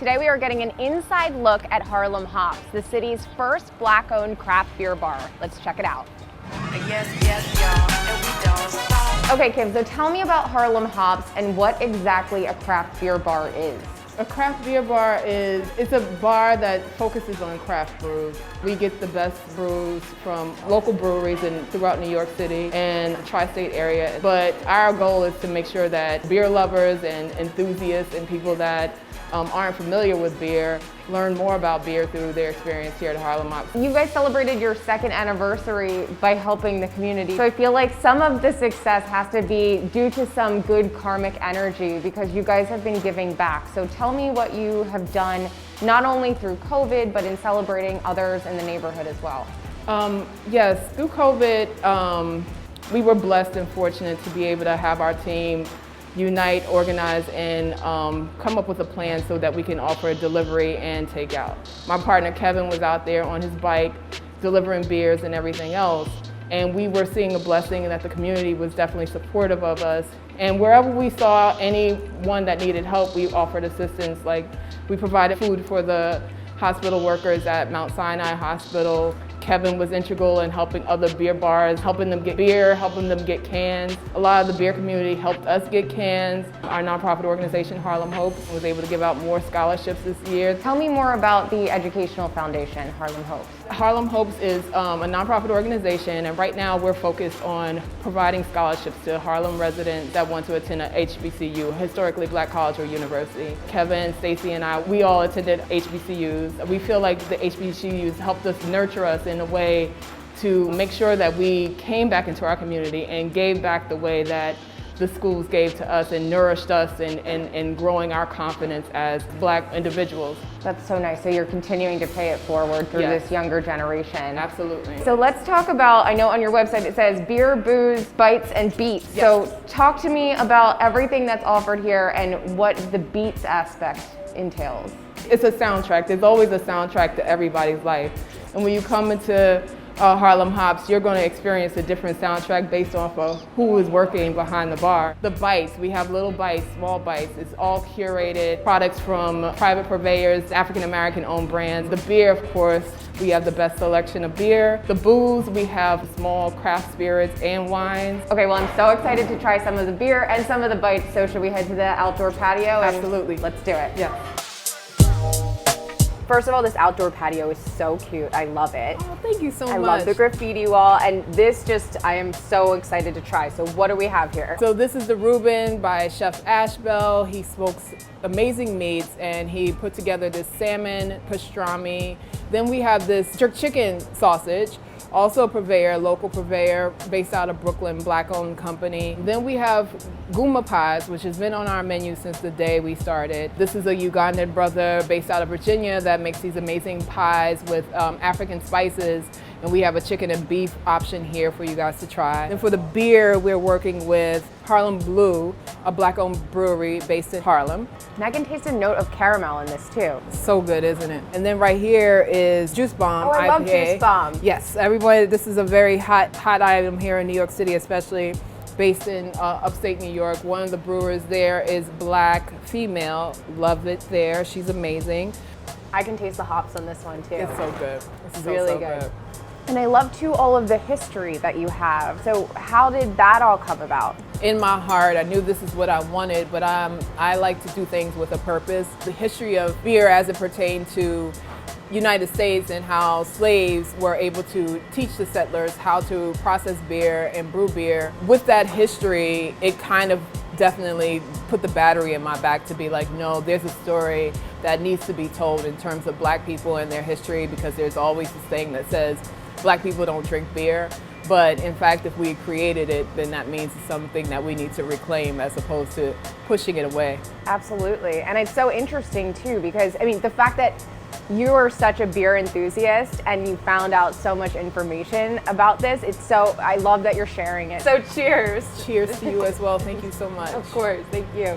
Today we are getting an inside look at Harlem Hops, the city's first Black-owned craft beer bar. Let's check it out. Yes, y'all, and we don't stop. Okay, Kim, so tell me about Harlem Hops and what exactly a craft beer bar is. A craft beer bar it's a bar that focuses on craft brews. We get the best brews from local breweries throughout New York City and the tri-state area. But our goal is to make sure that beer lovers and enthusiasts and people that aren't familiar with beer learn more about beer through their experience here at Harlem Hops. You guys celebrated your second anniversary by helping the community. So I feel like some of the success has to be due to some good karmic energy because you guys have been giving back. So tell me what you have done, not only through COVID, but in celebrating others in the neighborhood as well. Yes, through COVID, we were blessed and fortunate to be able to have our team unite, organize, and come up with a plan so that we can offer delivery and takeout. My partner Kevin was out there on his bike delivering beers and everything else, and we were seeing a blessing and that the community was definitely supportive of us. And wherever we saw anyone that needed help, we offered assistance. Like we provided food for the hospital workers at Mount Sinai Hospital. Kevin was integral in helping other beer bars, helping them get beer, helping them get cans. A lot of the beer community helped us get cans. Our nonprofit organization, Harlem Hops, was able to give out more scholarships this year. Tell me more about the educational foundation, Harlem Hops. Harlem Hops is a nonprofit organization, and right now we're focused on providing scholarships to Harlem residents that want to attend a HBCU, historically black college or university. Kevin, Stacy, and I, we all attended HBCUs. We feel like the HBCUs helped us nurture us in a way to make sure that we came back into our community and gave back the way that the schools gave to us and nourished us in growing our confidence as black individuals. That's so nice. So you're continuing to pay it forward through this younger generation. Absolutely. So let's talk about, I know on your website it says beer, booze, bites, and beats. Yes. So talk to me about everything that's offered here and what the beats aspect entails. It's a soundtrack. There's always a soundtrack to everybody's life. And when you come into Harlem Hops, you're going to experience a different soundtrack based off of who is working behind the bar. The bites, we have little bites, small bites. It's all curated products from private purveyors, African-American owned brands. The beer, of course, we have the best selection of beer. The booze, we have small craft spirits and wines. Okay, well, I'm so excited to try some of the beer and some of the bites. So should we head to the outdoor patio? Absolutely. Let's do it. Yeah. First of all, this outdoor patio is so cute. I love it. Oh, thank you so much. I love the graffiti wall, and this I am so excited to try. So what do we have here? So this is the Reuben by Chef Ashbell. He smokes amazing meats, and he put together this salmon pastrami. Then we have this jerk chicken sausage, also a purveyor, local purveyor based out of Brooklyn, black-owned company. Then we have Guma Pies, which has been on our menu since the day we started. This is a Ugandan brother based out of Virginia that makes these amazing pies with African spices. And we have a chicken and beef option here for you guys to try. And for the beer, we're working with Harlem Blue, a black-owned brewery based in Harlem. And I can taste a note of caramel in this too. So good, isn't it? And then right here is Juice Bomb Oh, I IPA. love Juice Bomb. Yes, everybody, this is a very hot item here in New York City, especially based in upstate New York. One of the brewers there is black, female. Love it there. She's amazing. I can taste the hops on this one too. It's so good. It's really so good. And I love too all of the history that you have. So how did that all come about? In my heart, I knew this is what I wanted, but I like to do things with a purpose. The history of beer as it pertained to United States and how slaves were able to teach the settlers how to process beer and brew beer. With that history, it kind of definitely put the battery in my back to be like, no, there's a story that needs to be told in terms of black people and their history, because there's always this thing that says black people don't drink beer. But in fact, if we created it, then that means it's something that we need to reclaim as opposed to pushing it away. Absolutely. And it's so interesting too, because I mean, the fact that you're such a beer enthusiast and you found out so much information about this, I love that you're sharing it. So cheers. Cheers to you as well. Thank you so much. Of course, thank you.